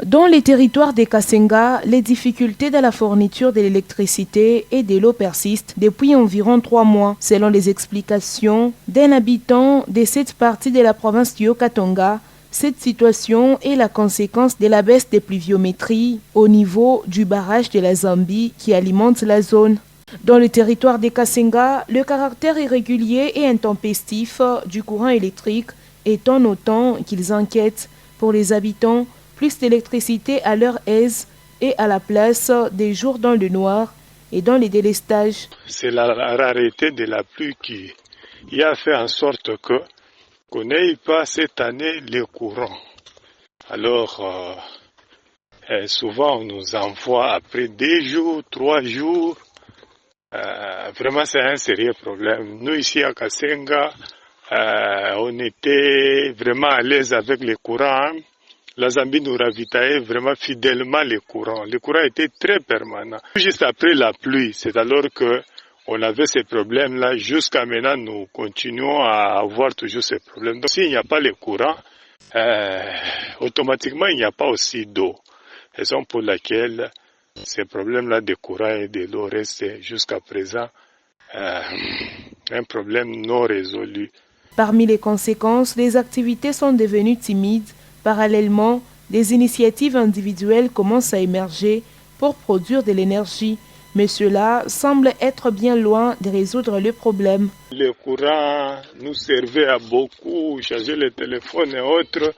Dans les territoires des Kasenga, les difficultés de la fourniture de l'électricité et de l'eau persistent depuis environ 3 mois, selon les explications d'un habitant de cette partie de la province du Haut-Katanga. Cette situation est la conséquence de la baisse des pluviométries au niveau du barrage de la Zambie qui alimente la zone. Dans le territoire des Kasenga, le caractère irrégulier et intempestif du courant électrique est en autant qu'ils inquiètent pour les habitants. Plus d'électricité à leur aise et à la place des jours dans le noir et dans les délestages. C'est la rareté de la pluie qui a fait en sorte qu'on n'ait pas cette année le courant. Alors, souvent on nous envoie après 2 jours, 3 jours. Vraiment, c'est un sérieux problème. Nous, ici à Kasenga, on était vraiment à l'aise avec le courant. La Zambie nous ravitaillait vraiment fidèlement le courant. Le courant était très permanent. Juste après la pluie, c'est alors qu'on avait ces problèmes-là. Jusqu'à maintenant, nous continuons à avoir toujours ces problèmes. Donc, s'il n'y a pas le courant, automatiquement, il n'y a pas aussi d'eau. Raison pour laquelle ces problèmes-là de courant et de l'eau restent jusqu'à présent un problème non résolu. Parmi les conséquences, les activités sont devenues timides. Parallèlement, des initiatives individuelles commencent à émerger pour produire de l'énergie, mais cela semble être bien loin de résoudre le problème. Le courant nous servait à beaucoup, charger le téléphone et autres.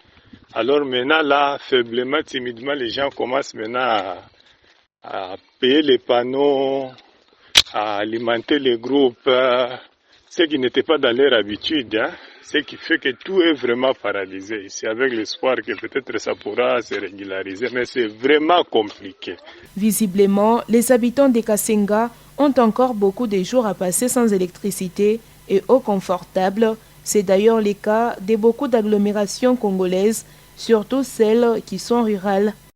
Alors maintenant, là, faiblement, timidement, les gens commencent maintenant à payer les panneaux, à alimenter les groupes, ce qui n'était pas dans leur habitude, hein. Ce qui fait que tout est vraiment paralysé ici, avec l'espoir que peut-être ça pourra se régulariser, mais c'est vraiment compliqué. Visiblement, les habitants des Kasenga ont encore beaucoup de jours à passer sans électricité et eau confortable. C'est d'ailleurs le cas de beaucoup d'agglomérations congolaises, surtout celles qui sont rurales.